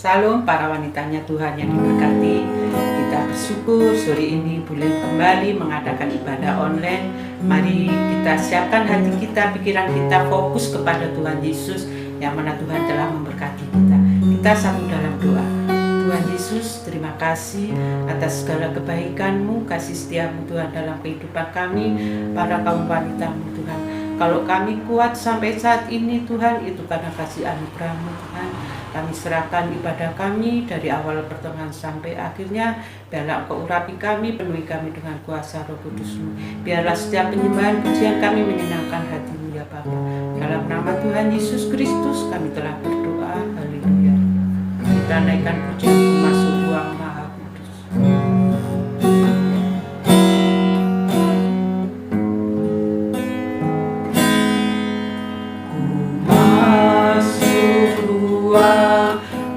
Salam para wanitanya Tuhan yang diberkati. Kita bersyukur sore ini boleh kembali mengadakan ibadah online. Mari kita siapkan hati kita, pikiran kita fokus kepada Tuhan Yesus yang mana Tuhan telah memberkati kita. Kita sambung dalam doa. Tuhan Yesus, terima kasih atas segala kebaikan-Mu, kasih setia-Mu Tuhan dalam kehidupan kami, para kaum wanita-Mu Tuhan. Kalau kami kuat sampai saat ini Tuhan, itu karena kasih anugerah-Mu Tuhan. Kami serahkan ibadah kami dari awal pertengahan sampai akhirnya. Biarlah Engkau urapi kami, penuhi kami dengan kuasa Roh Kudus-Mu. Biarlah setiap penyembahan pujian kami menyenangkan hati-Mu ya Bapa. Dalam nama Tuhan Yesus Kristus kami telah berdoa. Haleluya. Kita naikkan pujian masuk ruang Maha Kudus.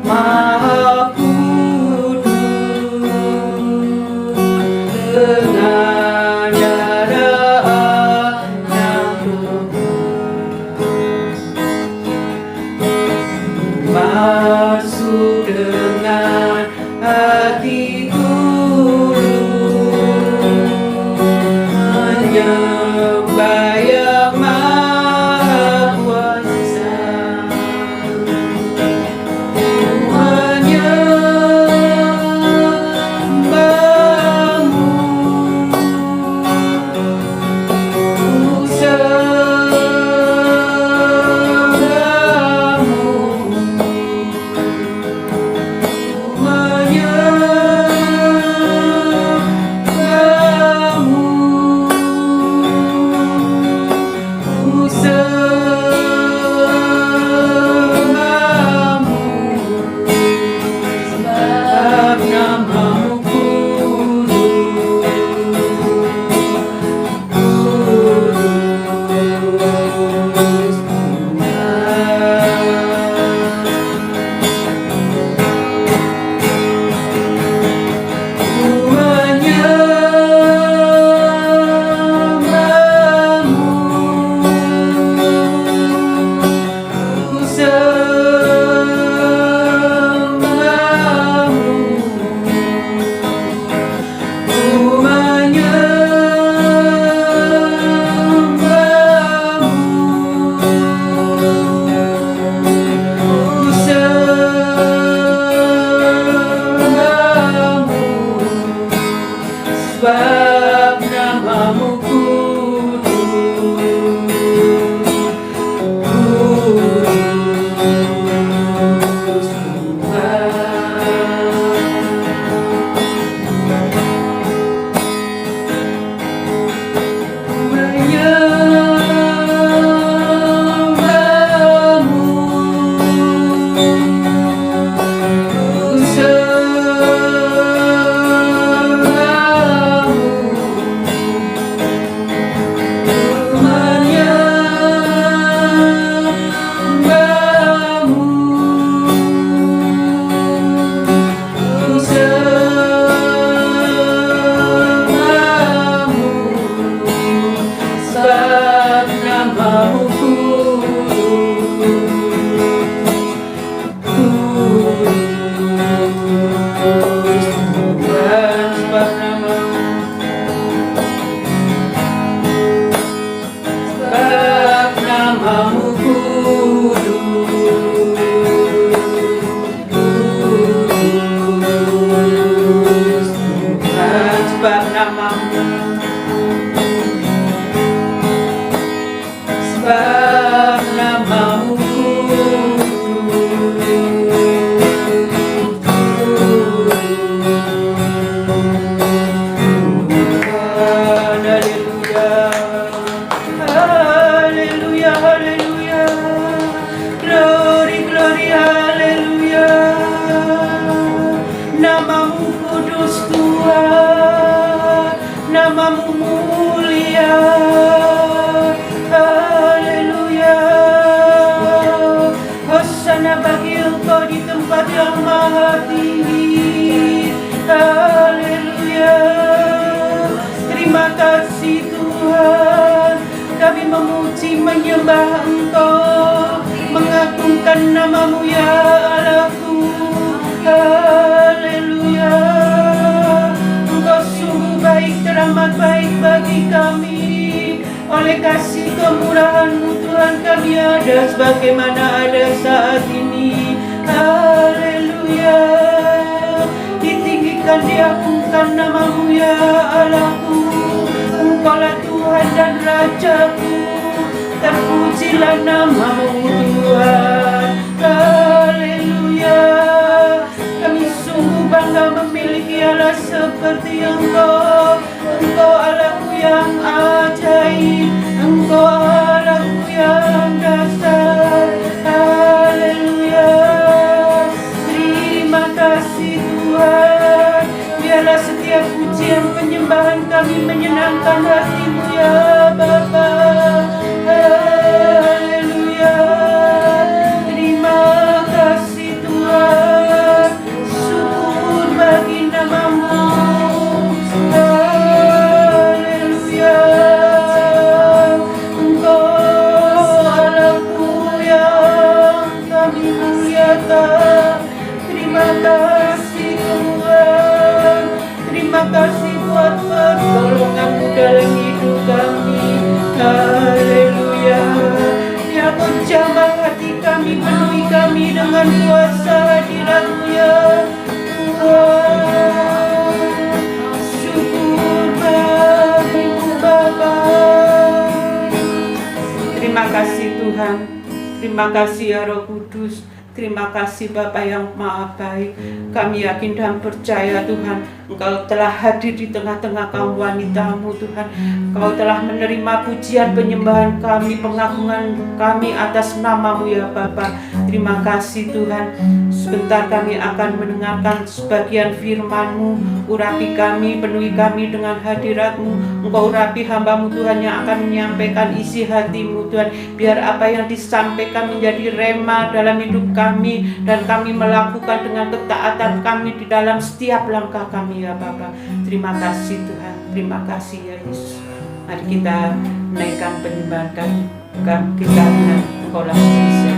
Maha Kudus dengan darah yang tebus, masuk dengan hati tulus, menyembah yang Maha Kuasa. Sebab namamu kudus Tuhan, namamu mulia. Haleluya. Hosana bagi Engkau di tempat yang maha tinggi. Haleluya. Terima kasih Tuhan, kami memuji menyembah Engkau, mengagungkan namamu ya Allahku. ada sebagaimana ada saat ini. Haleluya. Ditinggikan, diagungkan namamu ya Allahku. Engkaulah Tuhan dan Rajaku, terpujilah namamu Tuhan. Haleluya. Kami sungguh bangga memiliki Allah seperti Engkau. Engkau Allahku yang ajaib, Engkau Allahku yang dasar. Haleluya. Terima kasih Tuhan. Biarlah setiap pujian penyembahan kami menyenangkan hati-Mu ya Bapa. Haleluya. Terima kasih Tuhan. Syukur bagi namamu. Haleluya. Engkau Allahku yang kami muliakan. Terima kasih Tuhan. Terima kasih buat pertolongan-Mu dalam hidup kami. Haleluya. Ya Kau jamah hati kami, penuhi kami dengan kuasa hadirat-Mu ya Tuhan. Syukur bagi-Mu Bapa. Terima kasih Tuhan. Terima kasih ya Roh Kudus. Terima kasih Bapa yang Maha Baik. Kami yakin dan percaya Tuhan, Engkau telah hadir di tengah-tengah kaum wanita-Mu Tuhan. Engkau telah menerima pujian penyembahan kami, pengagungan kami atas nama-Mu ya Bapa. Terima kasih Tuhan. Sebentar kami akan mendengarkan sebagian firman-Mu. Urapi kami, penuhi kami dengan hadirat-Mu. Engkau urapi hamba-Mu Tuhan yang akan menyampaikan isi hati-Mu Tuhan. Biar apa yang disampaikan menjadi rema dalam hidup kami, dan kami melakukan dengan ketaatan kami di dalam setiap langkah kami ya Bapa. Terima kasih Tuhan. Terima kasih ya Yesus. Mari kita menaikkan penyembahan kita dengan Engkau langsung bisa.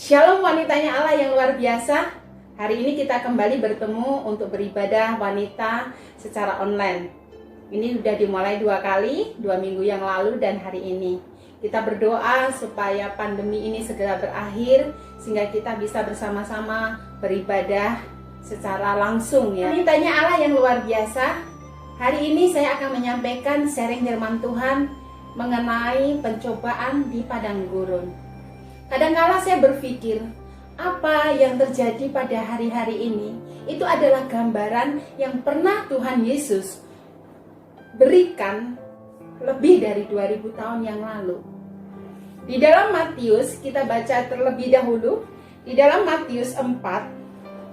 Shalom wanitanya Allah yang luar biasa. Hari ini kita kembali bertemu untuk beribadah wanita secara online. Ini sudah dimulai 2 kali, 2 minggu yang lalu dan hari ini. Kita berdoa supaya pandemi ini segera berakhir, sehingga kita bisa bersama-sama beribadah secara langsung ya. Wanitanya Allah yang luar biasa. Hari ini saya akan menyampaikan sharing firman Tuhan mengenai pencobaan di padang gurun. Kadang-kala saya berpikir, apa yang terjadi pada hari-hari ini itu adalah gambaran yang pernah Tuhan Yesus berikan lebih dari 2000 tahun yang lalu. Di dalam Matius, kita baca terlebih dahulu, di dalam Matius 4,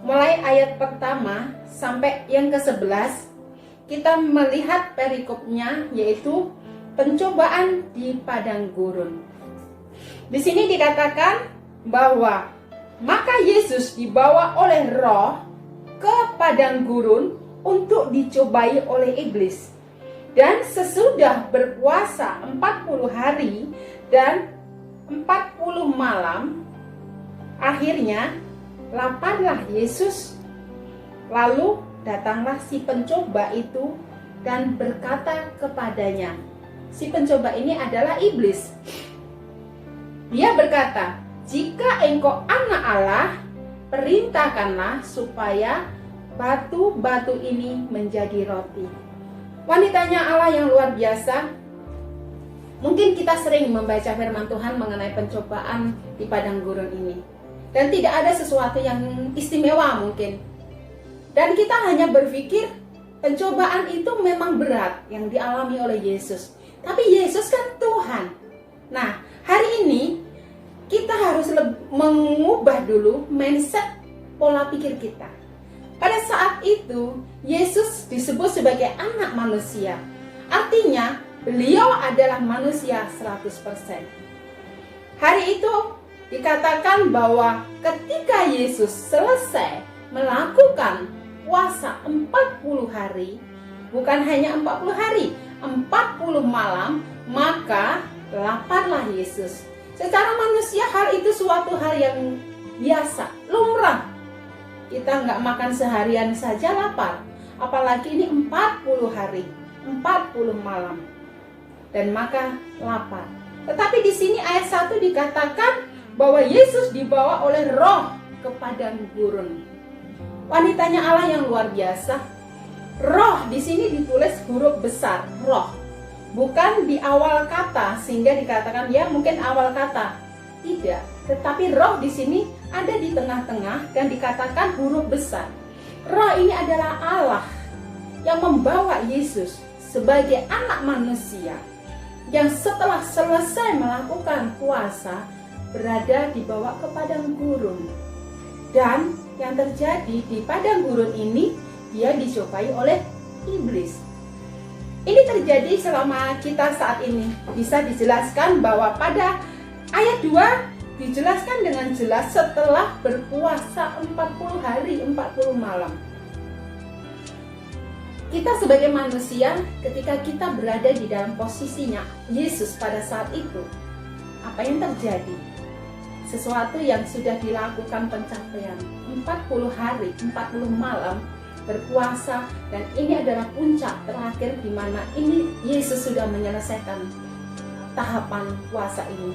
mulai ayat pertama sampai yang ke-11, kita melihat perikopnya, yaitu pencobaan di padang gurun. Di sini dikatakan bahwa maka Yesus dibawa oleh Roh ke padang gurun untuk dicobai oleh iblis. Dan sesudah berpuasa 40 hari dan 40 malam, akhirnya laparlah Yesus. Lalu datanglah si pencoba itu dan berkata kepadanya. Si pencoba ini adalah iblis. Dia berkata, "Jika engkau anak Allah, perintahkanlah supaya batu-batu ini menjadi roti." Wanitanya Allah yang luar biasa. Mungkin kita sering membaca firman Tuhan mengenai pencobaan di padang gurun ini, dan tidak ada sesuatu yang istimewa mungkin. Dan kita hanya berpikir pencobaan itu memang berat yang dialami oleh Yesus. Tapi Yesus kan Tuhan. Nah, hari ini kita harus mengubah dulu mindset pola pikir kita. Pada saat itu, Yesus disebut sebagai anak manusia. Artinya, beliau adalah manusia 100%. Hari itu dikatakan bahwa ketika Yesus selesai melakukan puasa 40 hari, bukan hanya 40 hari, 40 malam, maka laparlah Yesus. Secara manusia hal itu suatu hal yang biasa, lumrah. Kita nggak makan seharian saja lapar, apalagi ini 40 hari, 40 malam. Dan maka lapar. Tetapi di sini ayat 1 dikatakan bahwa Yesus dibawa oleh Roh ke padang gurun. Wanitanya Allah yang luar biasa. Roh di sini ditulis huruf besar, Roh. Bukan di awal kata sehingga dikatakan ya mungkin awal kata. Tidak, tetapi Roh di sini ada di tengah-tengah dan dikatakan huruf besar. Roh ini adalah Allah yang membawa Yesus sebagai anak manusia yang setelah selesai melakukan puasa berada dibawa ke padang gurun. Dan yang terjadi di padang gurun ini, dia dicobai oleh iblis. Ini terjadi selama kita saat ini. Bisa dijelaskan bahwa pada ayat 2 dijelaskan dengan jelas setelah berpuasa 40 hari 40 malam. Kita sebagai manusia, ketika kita berada di dalam posisinya Yesus pada saat itu, apa yang terjadi? Sesuatu yang sudah dilakukan pencapaian 40 hari 40 malam berpuasa, dan ini adalah puncak terakhir di mana ini Yesus sudah menyelesaikan tahapan puasa ini.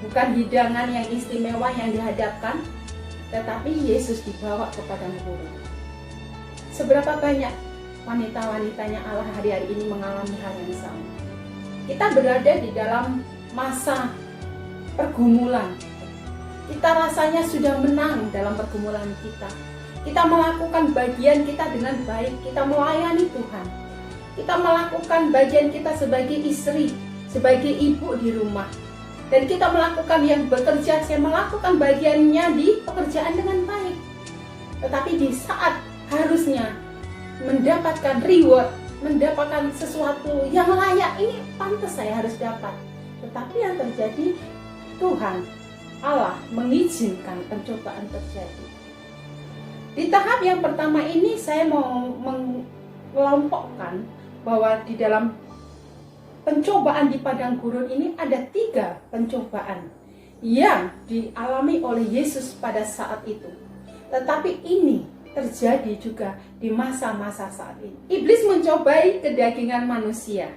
Bukan hidangan yang istimewa yang dihadapkan, tetapi Yesus dibawa ke padang gurun. Seberapa banyak wanita-wanitanya Allah hari-hari ini mengalami hal yang sama? Kita berada di dalam masa pergumulan. Kita rasanya sudah menang dalam pergumulan kita. Kita melakukan bagian kita dengan baik, kita melayani Tuhan. Kita melakukan bagian kita sebagai istri, sebagai ibu di rumah. Dan kita melakukan yang bekerja, saya melakukan bagiannya di pekerjaan dengan baik. Tetapi di saat harusnya mendapatkan reward, mendapatkan sesuatu yang layak, ini pantas saya harus dapat. Tetapi yang terjadi, Tuhan, Allah mengizinkan pencobaan terjadi. Di tahap yang pertama ini saya mau mengelompokkan bahwa di dalam pencobaan di padang gurun ini ada 3 pencobaan yang dialami oleh Yesus pada saat itu. Tetapi ini terjadi juga di masa-masa saat ini. Iblis mencobai kedagingan manusia.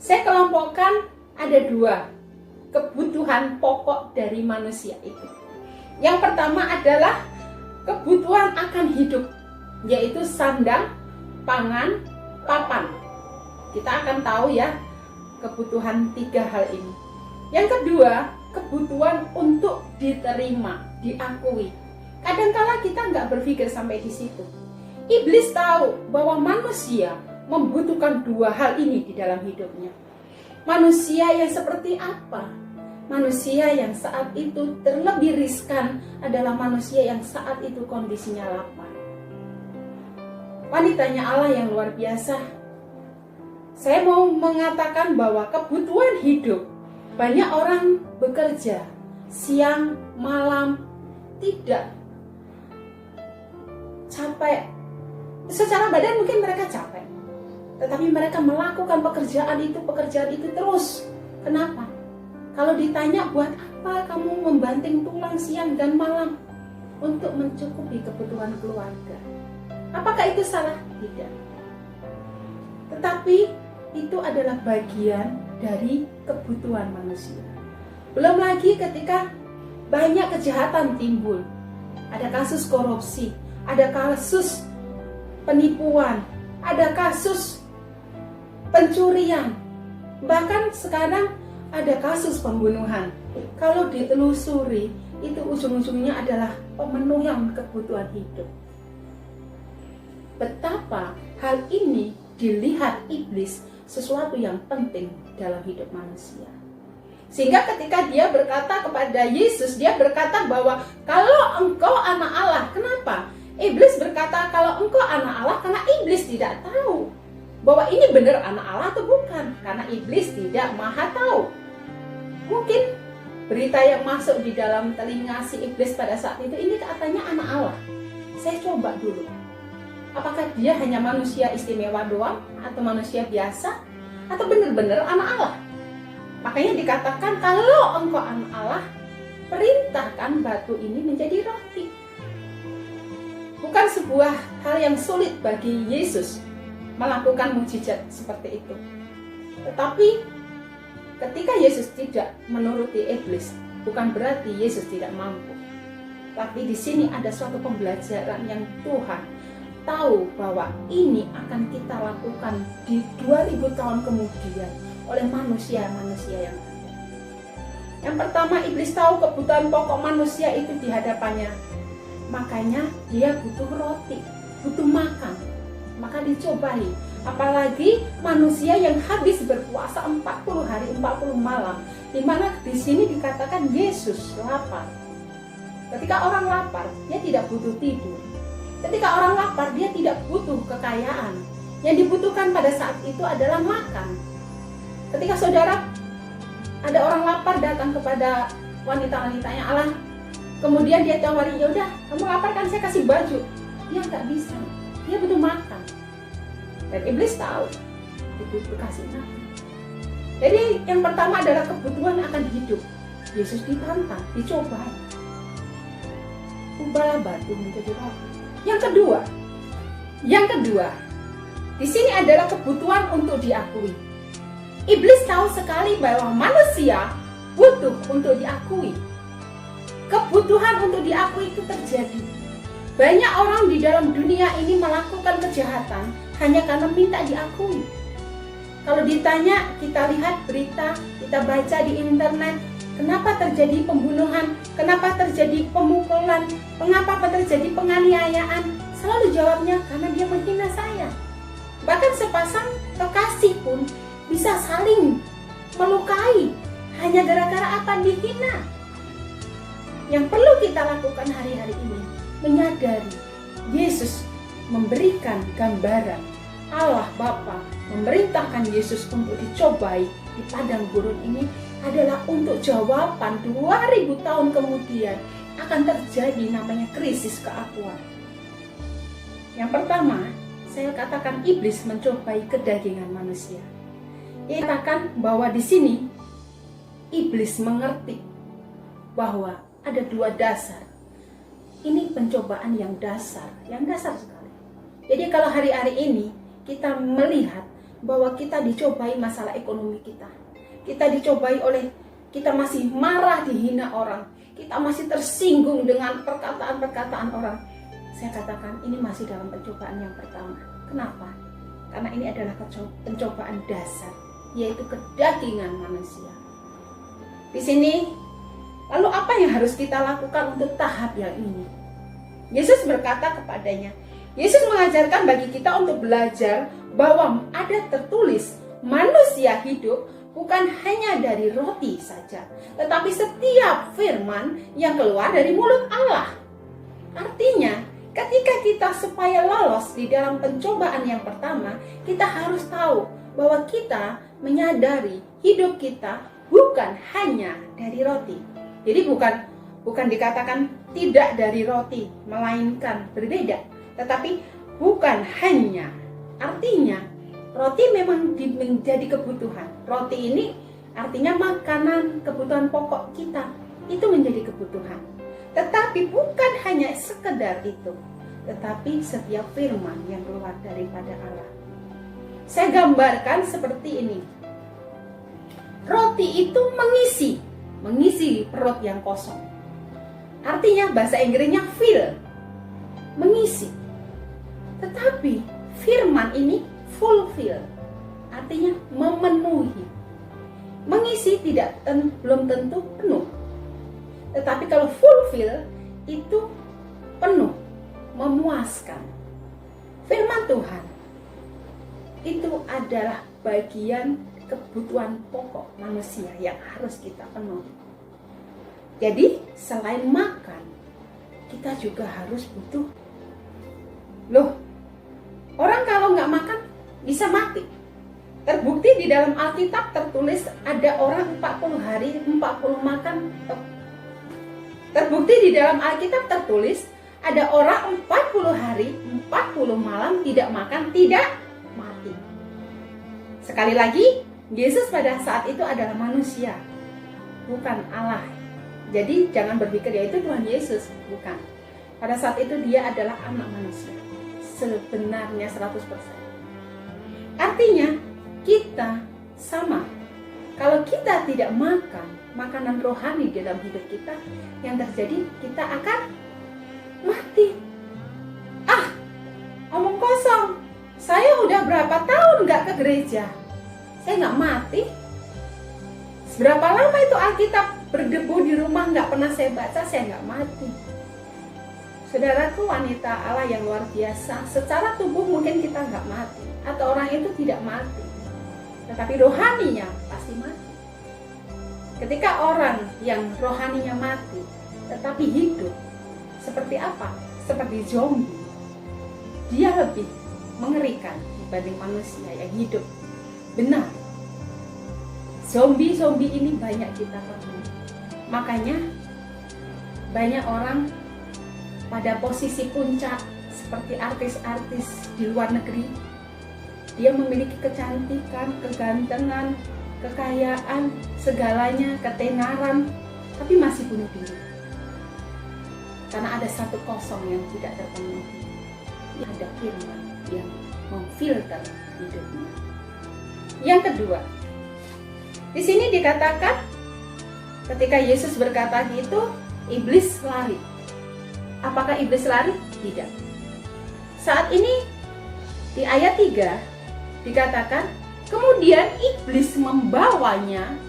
Saya kelompokkan ada dua kebutuhan pokok dari manusia itu. Yang pertama adalah kebutuhan akan hidup, yaitu sandang, pangan, papan. Kita akan tahu ya kebutuhan tiga hal ini. Yang kedua, kebutuhan untuk diterima, diakui. Kadangkala kita nggak berpikir sampai di situ. Iblis tahu bahwa manusia membutuhkan dua hal ini di dalam hidupnya. Manusia yang seperti apa? Manusia yang saat itu terlebih riskan adalah manusia yang saat itu kondisinya lapar. Wanitanya Allah yang luar biasa. Saya mau mengatakan bahwa kebutuhan hidup, banyak orang bekerja siang, malam, tidak capek. Secara badan mungkin mereka capek, tetapi mereka melakukan pekerjaan itu terus. Kenapa? Kalau ditanya buat apa kamu membanting tulang siang dan malam? Untuk mencukupi kebutuhan keluarga. Apakah itu salah? Tidak. Tetapi itu adalah bagian dari kebutuhan manusia. Belum lagi ketika banyak kejahatan timbul. Ada kasus korupsi, ada kasus penipuan, ada kasus pencurian, bahkan sekarang ada kasus pembunuhan. Kalau ditelusuri, itu ujung-ujungnya adalah pemenuhan kebutuhan hidup. Betapa hal ini dilihat iblis sesuatu yang penting dalam hidup manusia. Sehingga ketika dia berkata kepada Yesus, dia berkata bahwa kalau engkau anak Allah, kenapa? Iblis berkata kalau engkau anak Allah karena iblis tidak tahu bahwa ini benar anak Allah atau bukan. Karena iblis tidak maha tahu. Mungkin berita yang masuk di dalam telinga si iblis pada saat itu, ini katanya anak Allah. Saya coba dulu. Apakah dia hanya manusia istimewa doang atau manusia biasa atau benar-benar anak Allah? Makanya dikatakan kalau engkau anak Allah, perintahkan batu ini menjadi roti. Bukan sebuah hal yang sulit bagi Yesus melakukan mukjizat seperti itu. Tetapi ketika Yesus tidak menuruti iblis, bukan berarti Yesus tidak mampu. Tapi di sini ada suatu pembelajaran yang Tuhan tahu bahwa ini akan kita lakukan di 2000 tahun kemudian oleh manusia-manusia yang ada. Yang pertama, iblis tahu kebutuhan pokok manusia itu di hadapannya. Makanya dia butuh roti, butuh makan. Maka dicobai. Apalagi manusia yang habis berpuasa 40 hari 40 malam, di mana di sini dikatakan Yesus lapar. Ketika orang lapar, dia tidak butuh tidur. Ketika orang lapar, dia tidak butuh kekayaan. Yang dibutuhkan pada saat itu adalah makan. Ketika saudara, ada orang lapar datang kepada wanita-wanitanya Allah, kemudian dia tawari, ya udah, kamu lapar kan, saya kasih baju. Dia nggak bisa, dia butuh makan. Dan iblis tahu, itu kasih makan. Jadi yang pertama adalah kebutuhan akan hidup. Yesus ditantang, dicoba. Ubahlah batu menjadi roti. Yang kedua, di sini adalah kebutuhan untuk diakui. Iblis tahu sekali bahwa manusia butuh untuk diakui. Kebutuhan untuk diakui itu terjadi. Banyak orang di dalam dunia ini melakukan kejahatan hanya karena minta diakui. Kalau ditanya, kita lihat berita, kita baca di internet, kenapa terjadi pembunuhan, kenapa terjadi pemukulan, mengapa terjadi penganiayaan? Selalu jawabnya karena dia menghina saya. Bahkan sepasang kekasih pun bisa saling melukai hanya gara-gara apa? Dihina. Yang perlu kita lakukan hari-hari ini, menyadari Yesus memberikan gambaran, Allah Bapa memerintahkan Yesus untuk dicobai di padang gurun ini adalah untuk jawaban 2000 tahun kemudian akan terjadi namanya krisis keakuan. Yang pertama, saya katakan iblis mencobai kedagingan manusia. Ia katakan bahwa di sini iblis mengerti bahwa ada dua dasar. Ini pencobaan yang dasar sekali. Jadi kalau hari-hari ini kita melihat bahwa kita dicobai masalah ekonomi kita dicobai oleh, kita masih marah dihina orang, kita masih tersinggung dengan perkataan-perkataan orang. Saya katakan ini masih dalam pencobaan yang pertama. Kenapa? Karena ini adalah pencobaan dasar, yaitu kedagingan manusia. Di sini, lalu apa yang harus kita lakukan untuk tahap yang ini? Yesus berkata kepadanya, Yesus mengajarkan bagi kita untuk belajar bahwa ada tertulis manusia hidup bukan hanya dari roti saja, tetapi setiap firman yang keluar dari mulut Allah. Artinya, ketika kita supaya lolos di dalam pencobaan yang pertama, kita harus tahu bahwa kita menyadari hidup kita bukan hanya dari roti. Jadi bukan dikatakan tidak dari roti, melainkan berbeda. Tetapi bukan hanya, artinya roti memang menjadi kebutuhan. Roti ini artinya makanan, kebutuhan pokok kita, itu menjadi kebutuhan. Tetapi bukan hanya sekedar itu, tetapi setiap firman yang keluar daripada Allah. Saya gambarkan seperti ini. Roti itu mengisi perut yang kosong. Artinya bahasa Inggrisnya fill, mengisi. Tetapi firman ini fulfill, artinya memenuhi. Mengisi belum tentu penuh. Tetapi kalau fulfill itu penuh, memuaskan. Firman Tuhan itu adalah bagian kebutuhan pokok manusia yang harus kita penuhi. Jadi selain makan, kita juga harus butuh. Loh, orang kalau nggak makan bisa mati. Terbukti di dalam Alkitab tertulis ada orang 40 hari 40 makan. Terbukti di dalam Alkitab tertulis ada orang 40 hari 40 malam tidak makan, tidak mati. Sekali lagi, Yesus pada saat itu adalah manusia, bukan Allah. Jadi jangan berpikir ya itu Tuhan Yesus, bukan. Pada saat itu dia adalah anak manusia, sebenarnya 100%. Artinya kita sama. Kalau kita tidak makan makanan rohani dalam hidup kita, yang terjadi kita akan mati. Omong kosong. Saya udah berapa tahun nggak ke gereja, saya nggak mati. Berapa lama itu Alkitab berdebu di rumah nggak pernah saya baca, saya nggak mati. Saudaraku, wanita Allah yang luar biasa, secara tubuh mungkin kita nggak mati, atau orang itu tidak mati, tetapi rohaninya pasti mati. Ketika orang yang rohaninya mati tetapi hidup, seperti apa? Seperti zombie. Dia lebih mengerikan dibanding manusia yang hidup. Benar, zombie ini banyak kita temui. Makanya banyak orang pada posisi puncak seperti artis-artis di luar negeri. Dia memiliki kecantikan, kegantengan, kekayaan, segalanya, ketenaran, tapi masih bunuh diri. Karena ada satu kosong yang tidak terpenuhi. Ada firman yang memfilter hidupnya. Yang kedua, di sini dikatakan ketika Yesus berkata gitu, iblis lari. Apakah iblis lari? Tidak. Saat ini di ayat 3 dikatakan, kemudian iblis membawanya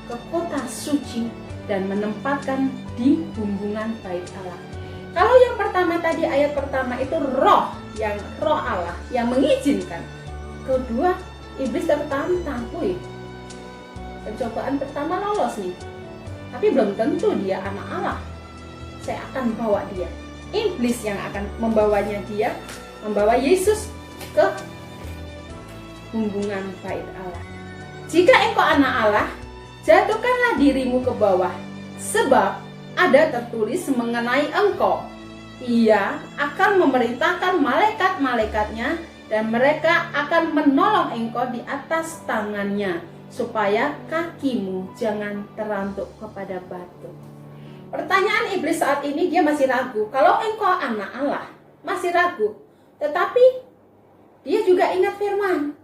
ke kota suci dan menempatkan di bumbungan bait Allah. Kalau yang pertama tadi, ayat pertama itu roh Allah yang mengizinkan. Kedua, iblis tertantang. Pencobaan pertama lolos nih, tapi belum tentu dia anak Allah. Saya akan bawa dia. Iblis yang akan membawanya, dia membawa Yesus ke bumbungan bait Allah. Jika engkau anak Allah, jatuhkanlah dirimu ke bawah, sebab ada tertulis mengenai engkau, ia akan memerintahkan malaikat-malaikatnya dan mereka akan menolong engkau di atas tangannya, supaya kakimu jangan terantuk kepada batu. Pertanyaan iblis saat ini, dia masih ragu. Kalau engkau anak Allah, masih ragu. Tetapi dia juga ingat firman.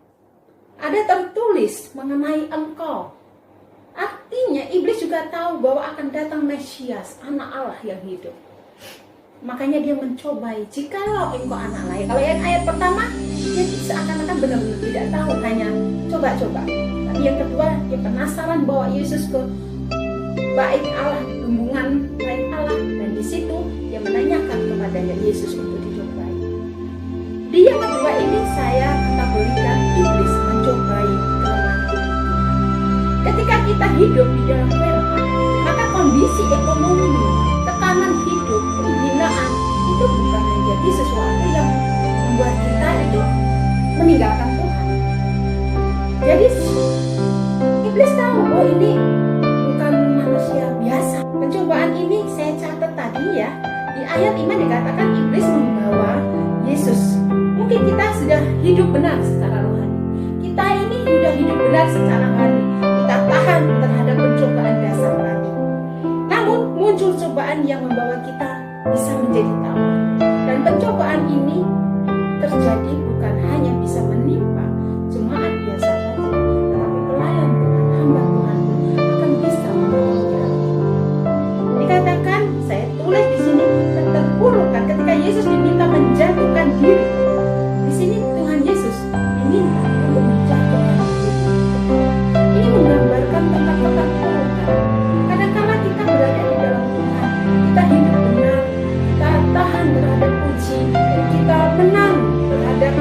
Ada tertulis mengenai engkau. Artinya iblis juga tahu bahwa akan datang Mesias, anak Allah yang hidup. Makanya dia mencobai, jikalau engkau anak Allah. Kalau yang ayat pertama, dia seakan-akan benar-benar tidak tahu, hanya coba-coba. Tapi yang kedua, dia penasaran bahwa Yesus ke baik Allah, hubungan baik Allah, dan di situ dia menanyakan kepadanya Yesus untuk dicobai. Di yang kedua ini saya kategorikan iblis mencobai kelemahan kita. Ketika kita hidup di dalam firman, maka kondisi ekonomi, tekanan hidup, penghinaan itu bukan menjadi sesuatu yang membuat kita itu meninggalkan Tuhan. Jadi iblis tahu bahwa ini bukan manusia biasa. Pencobaan ini saya catat tadi ya, di ayat 5 dikatakan iblis membawa Yesus. Mungkin kita sudah hidup benar secara rohani, kita ini sudah hidup benar secara rohani, kita tahan terhadap pencobaan dasar tadi. Namun muncul cobaan yang membawa kita bisa menjadi tawar. Dan pencobaan ini terjadi bukan hanya bisa menimpa jemaat biasa saja, tetapi pelayan Tuhan, hamba Tuhan pun akan bisa mengalami. Dikatakan, saya tulis di sini, keterpurukan ketika Yesus diminta menjatuhkan diri. Di sini Tuhan Yesus diminta untuk menjatuhkan diri. Ini menggambarkan tentang keterpurukan. Kadang-kala kita berada di dalam Tuhan, kita hidup benar, kita tahan terhadap uji, dan kita menang terhadap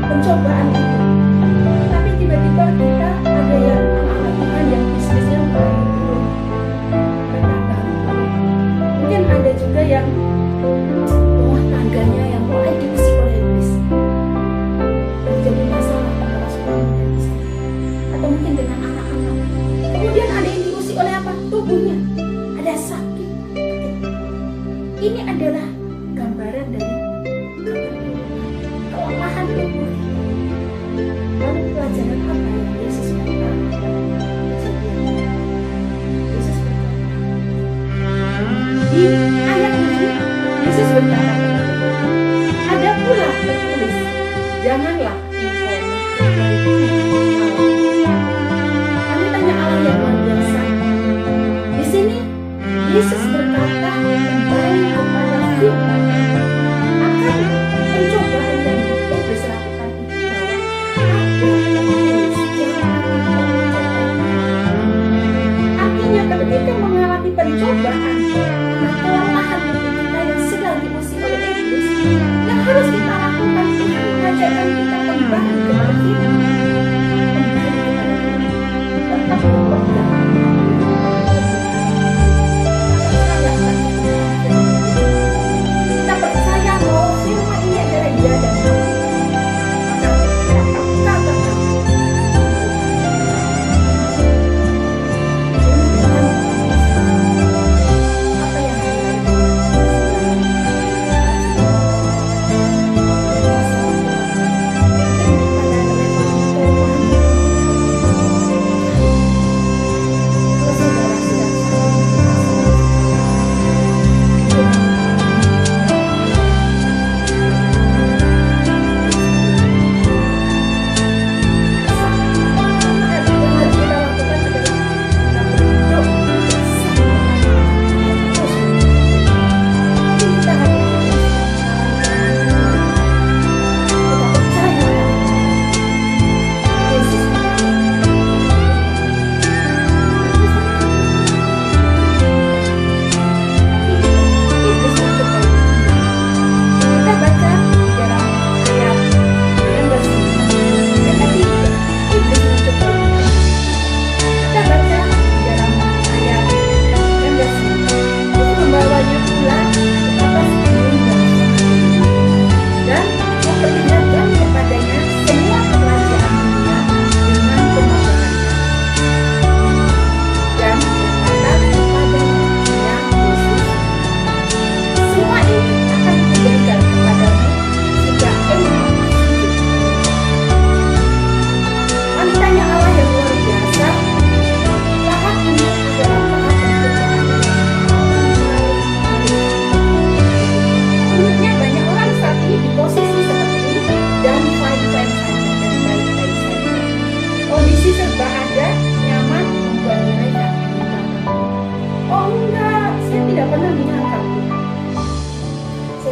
pencobaan itu. Tapi tiba-tiba kita ada yang anak Tuhan yang bisnisnya mulai turun, mereka baru turun. Mungkin ada juga yang rumah tangganya yang mulai diusik oleh iblis, terjadi masalah antara suami dan istri, atau mungkin dengan anak-anak. Kemudian ada yang diusik oleh apa? Tubuhnya ada sakit. Ini adalah gambaran dari kelemahan tubuh. Lalu pelajaran apa yang Yesus berikan dalam kejadian ini? Yesus berkata di ayat 7, Yesus berkata, ada pula tertulis, janganlah engkau mencobai Allah. Kami tanya Allah yang luar biasa. Di sini Yesus berkata kembali kepada firman akan pencobaan yang iblis lakukan itu, bahwa ada tertulis jangan engkau mencobai. Artinya ketika mengalami pencobaan karena kelemahan tubuh kita yang sedang diusik oleh iblis, yang harus kita lakukan, Tuhan mengajarkan kita kembali kepada firman, kembali kepada Tuhan, tetap berpegang. Kita percaya bahwa firman ini adalah ya dan amin. Maka kita akan katakan apa yang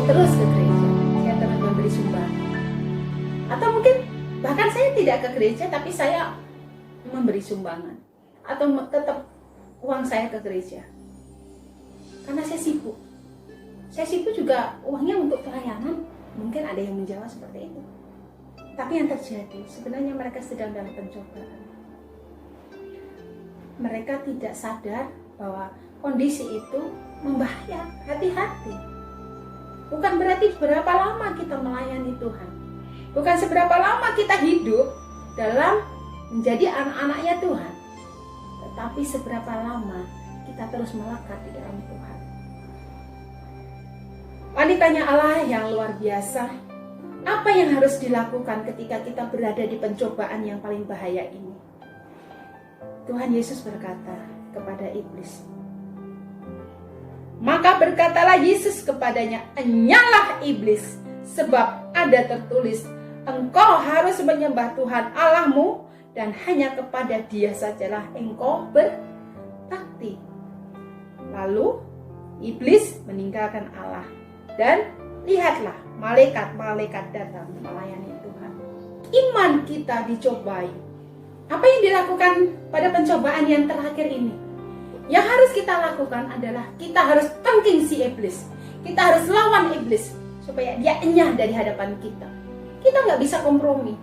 terus ke gereja, saya terus memberi sumbangan. Atau mungkin bahkan saya tidak ke gereja tapi saya memberi sumbangan, atau tetap uang saya ke gereja karena saya sibuk. Saya sibuk juga uangnya untuk pelayanan. Mungkin ada yang menjawab seperti itu. Tapi yang terjadi sebenarnya mereka sedang dalam pencobaan. Mereka tidak sadar bahwa kondisi itu membahayakan. Hati-hati. Bukan berarti berapa lama kita melayani Tuhan, bukan seberapa lama kita hidup dalam menjadi anak-anaknya Tuhan, tetapi seberapa lama kita terus melekat di dalam Tuhan. Wanitanya Allah yang luar biasa. Apa yang harus dilakukan ketika kita berada di pencobaan yang paling bahaya ini? Tuhan Yesus berkata kepada iblis. Maka berkatalah Yesus kepadanya, "Enyalah iblis, sebab ada tertulis, engkau harus menyembah Tuhan Allahmu dan hanya kepada Dia sajalah engkau berbakti." Lalu iblis meninggalkan Allah. Dan lihatlah, malaikat-malaikat datang melayani Tuhan. Iman kita dicobai. Apa yang dilakukan pada pencobaan yang terakhir ini? Yang harus kita lakukan adalah kita harus tangking si iblis. Kita harus lawan iblis supaya dia enyah dari hadapan kita. Kita nggak bisa kompromi.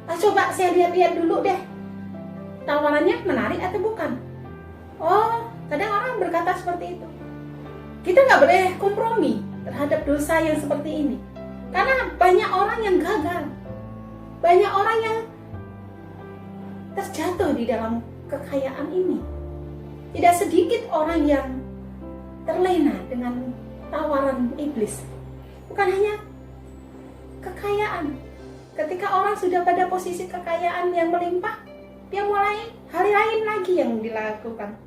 Coba saya lihat-lihat dulu deh, tawarannya menarik atau bukan. Oh, kadang orang berkata seperti itu. Kita nggak boleh kompromi terhadap dosa yang seperti ini, karena banyak orang yang gagal, banyak orang yang terjatuh di dalam kekayaan ini. Tidak sedikit orang yang terlena dengan tawaran iblis. Bukan hanya kekayaan. Ketika orang sudah pada posisi kekayaan yang melimpah, dia mulai hal lain lagi yang dilakukan.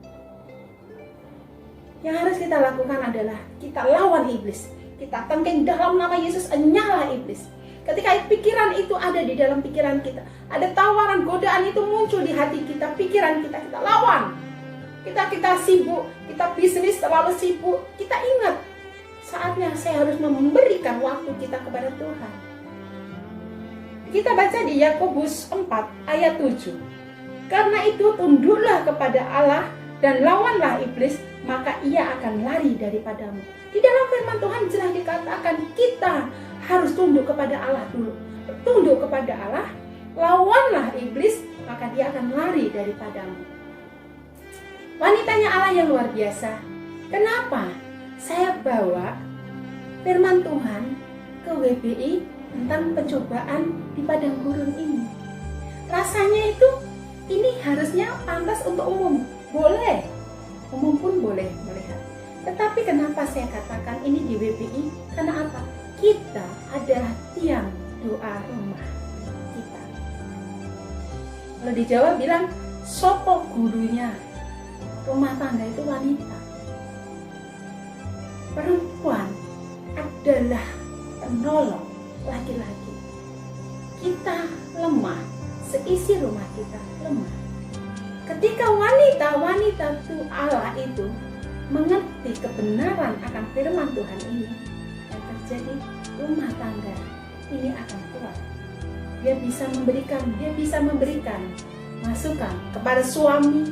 Yang harus kita lakukan adalah kita lawan iblis. Kita tangking dalam nama Yesus, enyahlah iblis. Ketika pikiran itu ada di dalam pikiran kita, ada tawaran, godaan itu muncul di hati kita, pikiran kita, kita lawan. Kita sibuk, kita bisnis terlalu sibuk. Kita ingat, saatnya saya harus memberikan waktu kita kepada Tuhan. Kita baca di Yakobus 4 ayat 7. Karena itu tunduklah kepada Allah dan lawanlah iblis, maka ia akan lari daripadamu. Di dalam firman Tuhan jelas dikatakan kita harus tunduk kepada Allah dulu. Tunduk kepada Allah, lawanlah iblis, maka dia akan lari daripadamu. Wanitanya Allah yang luar biasa. Kenapa saya bawa firman Tuhan ke WBI tentang pencobaan di padang gurun ini? Rasanya itu ini harusnya pantas untuk umum. Boleh, umum pun boleh melihat. Tetapi kenapa saya katakan ini di WBI? Karena apa? Kita adalah tiang doa rumah kita. Kalau di Jawa bilang, sopo gurunya rumah tangga itu wanita. Perempuan adalah penolong laki-laki. Kita lemah, seisi rumah kita lemah. Ketika wanita-wanita itu Allah itu mengerti kebenaran akan firman Tuhan ini, yang terjadi rumah tangga ini akan kuat. Dia bisa memberikan masukan kepada suami,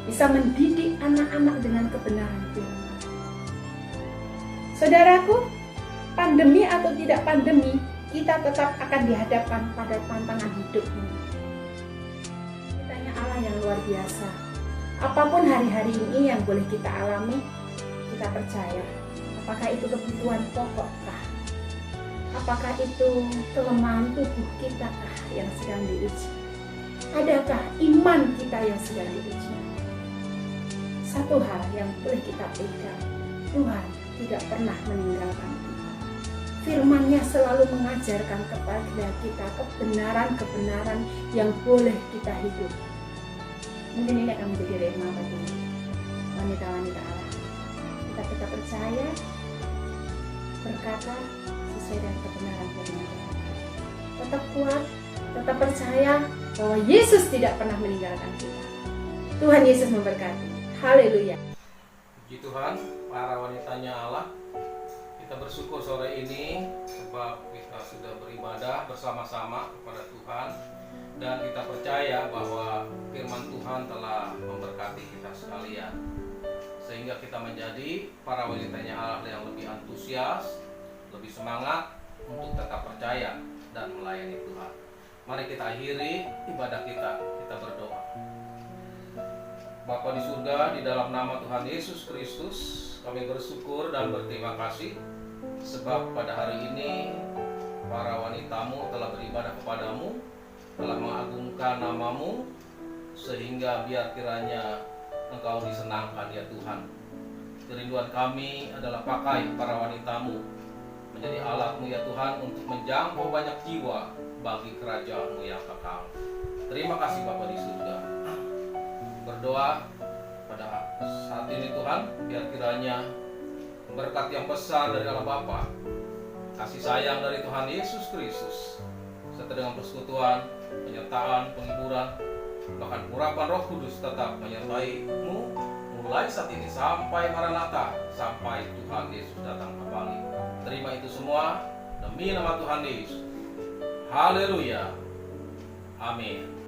bisa mendidik anak-anak dengan kebenaran Tuhan. Saudaraku, pandemi atau tidak pandemi, kita tetap akan dihadapkan pada tantangan hidup ini. Allah yang luar biasa. Apapun hari-hari ini yang boleh kita alami, kita percaya. Apakah itu kebutuhan pokokkah? Apakah itu kelemahan tubuh kita yang sedang diuji? Adakah iman kita yang sedang diuji? Satu hal yang boleh kita pegang, Tuhan tidak pernah meninggalkan kita. Firman-Nya selalu mengajarkan kepada kita kebenaran-kebenaran yang boleh kita hidup. Mungkin ini akan menjadi rema bagi wanita-wanita Allah. Kita tetap percaya, berkata sesuai dengan kebenaran firman. Tetap kuat, tetap percaya bahwa Yesus tidak pernah meninggalkan kita. Tuhan Yesus memberkati. Haleluya. Puji Tuhan, para wanitanya Allah, Kita bersyukur sore ini sebab kita sudah beribadah bersama-sama kepada Tuhan, dan kita percaya bahwa firman Tuhan telah memberkati kita sekalian, sehingga kita menjadi para wanitanya Allah yang lebih antusias, lebih semangat untuk tetap percaya dan melayani Tuhan. Mari kita akhiri ibadah kita berdoa. Bapa di surga, di dalam nama Tuhan Yesus Kristus, kami bersyukur dan berterima kasih sebab pada hari ini para wanitamu telah beribadah kepadamu, telah mengagungkan namamu, sehingga biar kiranya Engkau disenangkan ya Tuhan. Kerinduan kami adalah pakai para wanitamu menjadi alatmu ya Tuhan untuk menjangkau banyak jiwa bagi kerajaan-Mu yang kekal. Terima kasih Bapa di surga. Berdoa pada saat ini Tuhan, biar kiranya berkat yang besar dari Allah Bapa, kasih sayang dari Tuhan Yesus Kristus, serta dengan persekutuan, penyertaan, penghiburan, bahkan urapan Roh Kudus tetap menyertai-Mu mulai saat ini sampai Maranatha, sampai Tuhan Yesus datang kembali. Terima itu semua demi nama Tuhan Yesus. Haleluya. Amin.